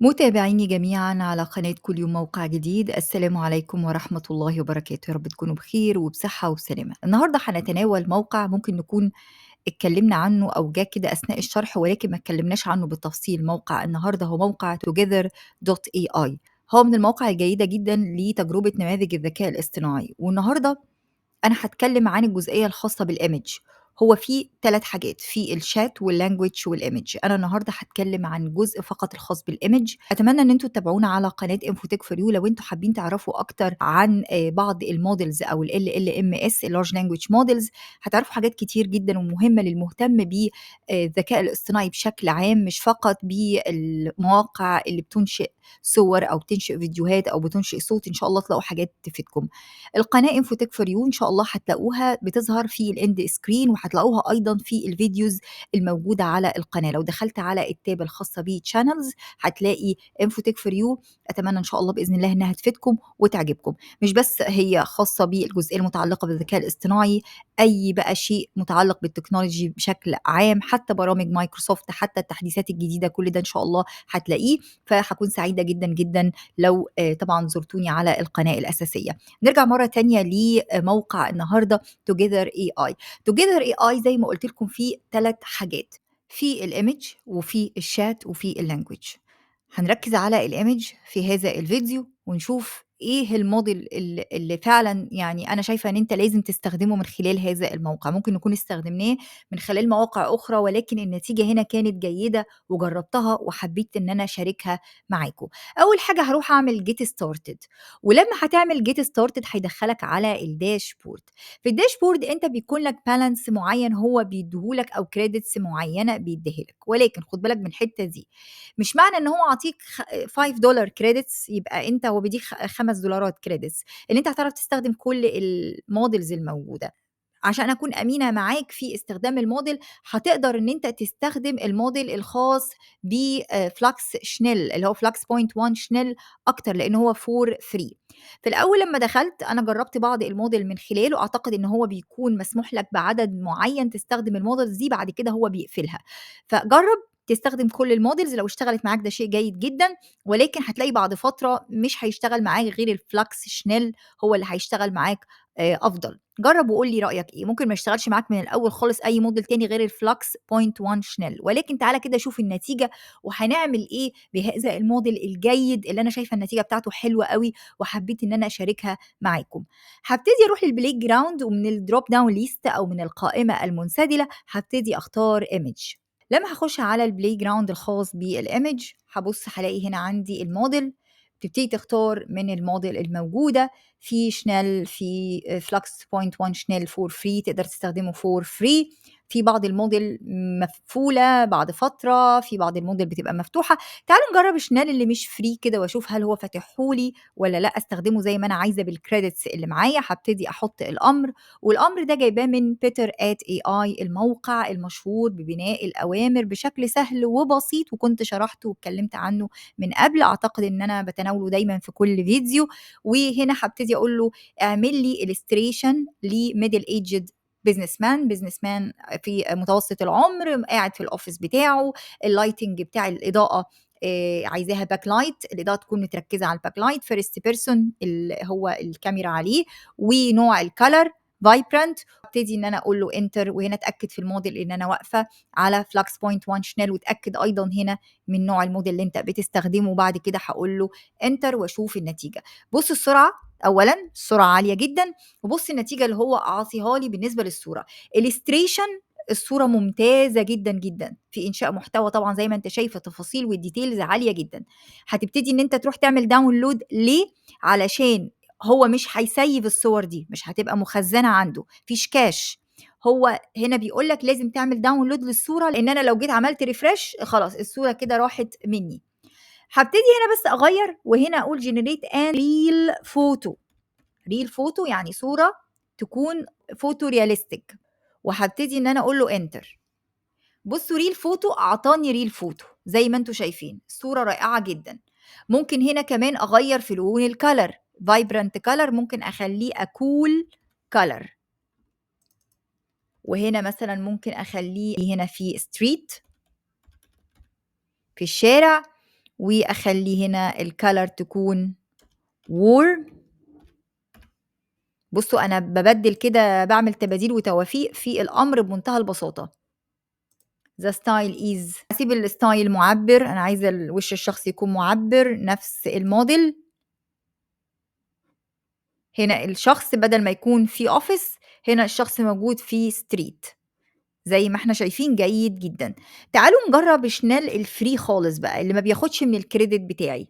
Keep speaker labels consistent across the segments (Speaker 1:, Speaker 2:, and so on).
Speaker 1: متابعيني جميعًا على قناة كل يوم موقع جديد، السلام عليكم ورحمة الله وبركاته، يا رب تكونوا بخير وبصحة وبسلامة. النهارده هنتناول موقع ممكن نكون اتكلمنا عنه أو جه كده أثناء الشرح ولكن ما اتكلمناش عنه بالتفصيل. موقع النهارده هو موقع together.ai. هو من المواقع الجيدة جدًا لتجربة نماذج الذكاء الاصطناعي، والنهارده أنا هاتكلم عن الجزئية الخاصة بالimage. هو في 3 حاجات، في الchat والlanguage والimage. أنا النهارده هاتكلم عن جزء فقط الخاص بالimage. أتمنى إن أنتم تتابعونا على قناة infotech for you لو أنتم حابين تعرفوا أكتر عن بعض الmodels أو الLLMS الlarge language models. هتعرفوا حاجات كتير جدًا ومهمة للمهتم الذكاء الاصطناعي بشكل عام، مش فقط بالمواقع اللي بتنشئ صور أو بتنشئ فيديوهات أو بتنشئ صوت. إن شاء الله تلاقوا حاجات تفيدكم. القناة infotech for you إن شاء الله هتلاقوها بتظهر في الend screen، وهتلاقوها أيضًا في الفيديوز الموجودة على القناة. لو دخلت على التاب الخاصة بchannels هتلاقي infotech for you. أتمنى إن شاء الله بإذن الله إنها تفيدكم وتعجبكم. مش بس هي خاصة بالجزئية المتعلقة بالذكاء الاصطناعي، أي بقى شيء متعلق بالتكنولوجي بشكل عام، حتى برامج مايكروسوفت، حتى التحديثات الجديدة، كل ده إن شاء الله هتلاقيه. فهاكون سعيدة جدًا، جدًا لو طبعًا زرتوني على القناة الأساسية. نرجع مرة تانية لموقع النهاردة together AI. together AI زي ما قلت لكم فيه 3 حاجات، في الإيمج وفي الشات وفي اللانجوج. هنركز على الإيمج في هذا الفيديو ونشوف ايه الموديل اللي فعلا يعني انا شايفه ان انت لازم تستخدمه من خلال هذا الموقع. ممكن نكون استخدمناه من خلال مواقع اخرى ولكن النتيجه هنا كانت جيده وجربتها وحبيت ان انا اشاركها معاكم. اول حاجه هروح اعمل جيت ستارتد، ولما هتعمل جيت ستارتد هيدخلك على الداشبورد. في الداشبورد انت بيكون لك بالانس معين هو بيديهولك او كريدتس معينه بيديهولك، ولكن خد بالك من الحته دي. مش معنى ان هو عطيك $5 كريدتس يبقى انت هو بيديك $5 كريدتس ان انت هتعرف تستخدم كل المودلز الموجوده. عشان أكون أمينة معاك في استخدام الموديل، هتقدر إن أنت تستخدم الموديل الخاص بفلاكس شنيل اللي هو فلاكس بوينت 1 شنيل أكتر لأن هو فور فري. في الأول لما دخلت أنا جربت بعض الموديل من خلاله، أعتقد إن هو بيكون مسموح لك بعدد معين تستخدم الموديلز دي، بعد كده هو بيقفلها. فجرب تستخدم كل الموديلز، لو اشتغلت معاك ده شيء جيد جدا، ولكن هتلاقي بعد فترة مش هيشتغل معاك غير الفلاكس شنيل هو اللي هيشتغل معاك أفضل. جرب وقول لي رأيك إيه. ممكن ما يشتغلش معاك من الأول خالص أي موديل تاني غير الفلكس بوينت 1 شنيل، ولكن تعالى كده شوف النتيجة وهنعمل إيه بهذا الموديل الجيد اللي أنا شايفة النتيجة بتاعته حلوة قوي وحبيت إن أنا أشاركها معاكم. هبتدي أروح للبلاي جراوند ومن الدروب داون ليست أو من القائمة المنسدلة هبتدي أختار ايمج. لما هخش على البلاي جراوند الخاص بالايمج هبص هلاقي هنا عندي الموديل. تبتدي تختار من الموديل الموجودة، في شنل، في فلكس بوينت 1 شنل فور فري تقدر تستخدمه فور فري. في بعض الموديل مقفولة بعد فترة، في بعض الموديل بتبقى مفتوحة. تعالوا نجرب شنال اللي مش فري كده واشوف هل هو فاتحهولي ولا لا، استخدمه زي ما انا عايزة بالكريدتس اللي معايا. هبتدي احط الامر، والامر ده جايباه من بيتر ات اي اي، الموقع المشهور ببناء الاوامر بشكل سهل وبسيط، وكنت شرحته واتكلمت عنه من قبل. اعتقد ان انا بتناوله دايما في كل فيديو. وهنا هبتدي اقول له اعمل لي illustration لميدل ايجد بزنس مان في متوسط العمر قاعد في الاوفيس بتاعه. اللايتنج بتاع الاضاءه عايزاها باك لايت، الاضاءه تكون متركزه على الباك لايت، فيرست بيرسون اللي هو الكاميرا عليه، ونوع الكالر فايبرنت. ابتدي ان انا اقول له انتر، وهنا اتاكد في الموديل ان انا واقفه على فلكس بوينت 1 شنال، وتاكد ايضا هنا من نوع الموديل اللي انت بتستخدمه. بعد كده هقول له انتر واشوف النتيجه. بص السرعه، اولا السرعه عاليه جدا، وبص النتيجه اللي هو اعطيها لي بالنسبه للصوره. الستريشن الصورة ممتازة جدا جدا في إنشاء محتوى، طبعا زي ما انت شايف التفاصيل والديتيلز عالية جدا. هتبتدي ان انت تروح تعمل داونلود ليه؟ علشان هو مش هيسيب الصور دي، مش هتبقى مخزنة عنده، فيش كاش. هو هنا بيقول لك لازم تعمل داونلود للصورة، لان انا لو جيت عملت ريفرش خلاص الصورة كده راحت مني. هبتدي هنا بس اغير، وهنا اقول generate an real photo. ريل فوتو يعني صورة تكون فوتو رياليستيك، وهبتدي ان انا اقول له انتر. بصوا ريل فوتو اعطاني ريل فوتو زي ما انتم شايفين، الصورة رائعة جدا. ممكن هنا كمان اغير في لون الكالر، فايبرنت كالر ممكن اخليه اكول كالر. وهنا مثلا ممكن اخليه هنا في ستريت، في الشارع، وأخلّي هنا الcolor تكون warm. بُصّوا أنا بابدِّل كده، باعمل تباديل وتوافيق في الأمر بمنتهى البساطة. The style is، هاسيب الstyle مُعبِّر، أنا عايزة وِش الشخص يكون مُعبِّر، نفس الmodel. هنا الشخص بدل ما يكون في office، هنا الشخص موجود في street، زي ما إحنا شايفين جيد جدًا. تعالوا نجرّب شنال الfree خالص بقى، اللي ما بياخدش من الcredit بتاعي.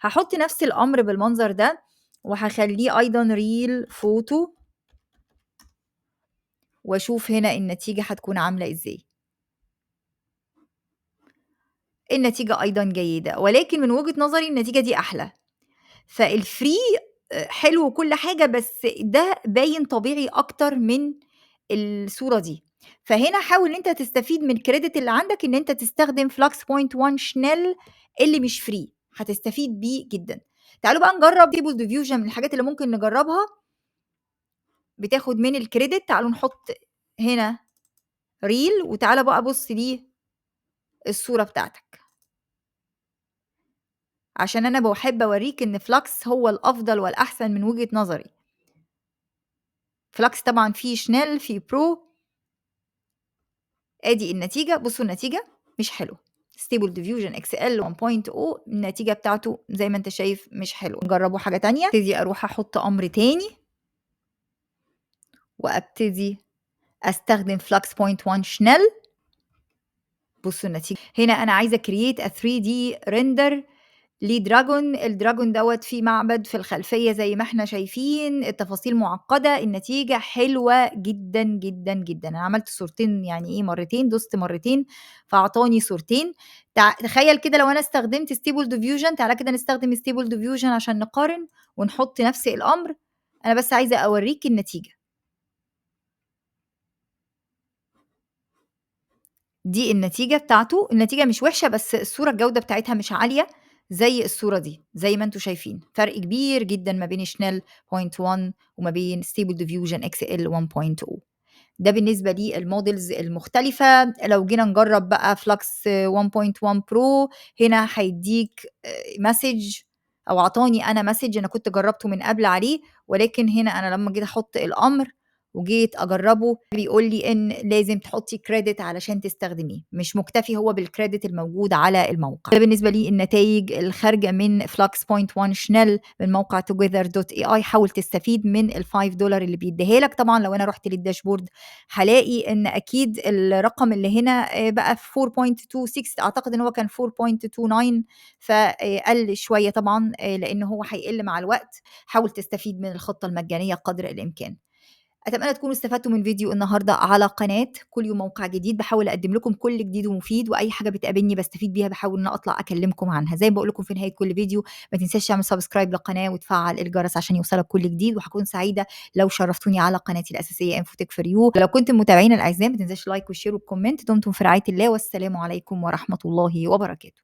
Speaker 1: هاحُط نفس الأمر بالمنظر ده، وهاخلّيه أيضًا reel photo، وأشوف هنا النتيجة هتكون عاملة إزاي. النتيجة أيضًا جيدة، ولكن من وجهة نظري النتيجة دي أحلى. فالfree حلو وكل حاجة، بس ده باين طبيعي أكتر من الصورة دي. فهنا حاول إن أنت تستفيد من الcredit اللي عندك، إن أنت تستخدم Flux Point One Schnell اللي مش free، هتستفيد بيه جدًا. تعالوا بقى نجرّب Stable Diffusion من الحاجات اللي ممكن نجرّبها، بتاخد من الcredit. تعالوا نحط هنا reel، وتعالَ بقى بُص الصورة بتاعتك، عشان أنا باحب أورّيك إن Flux هو الأفضل والأحسن من وجهة نظري. Flux طبعًا فيه Schnell، فيه Pro. آدي النتيجة، بُصّوا النتيجة مش حلوة. Stable Diffusion XL 1.0 النتيجة بتاعته زي ما أنت شايف مش حلوة. نجرّبه حاجة تانية، أبتدي أروح أحط أمر تاني، وأبتدي أستخدم Flux Point One Schnell. بُصّوا النتيجة، هنا أنا عايزة create a 3D render لدراجون. الدراجون دوّة فيه معبد في الخلفية زي ما إحنا شايفين، التفاصيل معقّدة، النتيجة حلوة جدًا، جدًا، جدًا. أنا عملت صورتين، يعني إيه مرّتين، دوست مرّتين فأعطاني صورتين. تخيّل كده لو أنا استخدمت Stable Diffusion، تعالَ كده نستخدم Stable Diffusion عشان نقارن ونحط نفس الأمر. أنا بس عايزة أورّيك النتيجة. دي النتيجة بتاعته، النتيجة مش وحشة، بس الصورة الجودة بتاعتها مش عالية زي الصورة دي، زي ما أنتم شايفين، فرق كبير جدًا ما بين Schnell point one وما بين Stable Diffusion XL 1.0. ده بالنسبة للمودلز المختلفة. لو جينا نجرّب بقى Flux 1.1 Pro، هنا هيدّيك message، أو عطاني أنا message أنا كنت جرّبته من قبل عليه، ولكن هنا أنا لمّا جيت أحُط الأمر وجيت أجرّبه بيقول لي إن لازم تحطّي credit علشان تستخدميه، مش مُكتفي هو بالcredit الموجود على الموقع. ده بالنسبة للنتايج الخارجة من Flux Point One Schnell من موقع together.ai. حاول تستفيد من ال$5 اللي بيدّيها لك. طبعًا لو أنا رُحت للداشبورد هالاقي إن أكيد الرقم اللي هنا بقى 4.26، أعتقد إن هو كان 4.29، فقَل شوية طبعًا لإن هو هيقِل مع الوقت. حاول تستفيد من الخطة المجانية قدر الإمكان. أتمنى تكونوا استفدتوا من فيديو النهارده على قناة كل يوم موقع جديد. باحاول أقدّم لكم كل جديد ومفيد، وأي حاجة بتقابلني باستفيد بيها باحاول إن أنا أطلع أكلّمكم عنها. زي ما باقول لكم في نهاية كل فيديو، ما تنساش تعمل subscribe للقناة وتفعّل الجرس عشان يوصلك كل جديد، وهاكون سعيدة لو شرّفتوني على قناتي الأساسية Infotech for you. ولو كنتم متابعينا الأعزاء ما تنساش لايك وشير وكومنت. دمتم في رعاية الله، والسلام عليكم ورحمة الله وبركاته.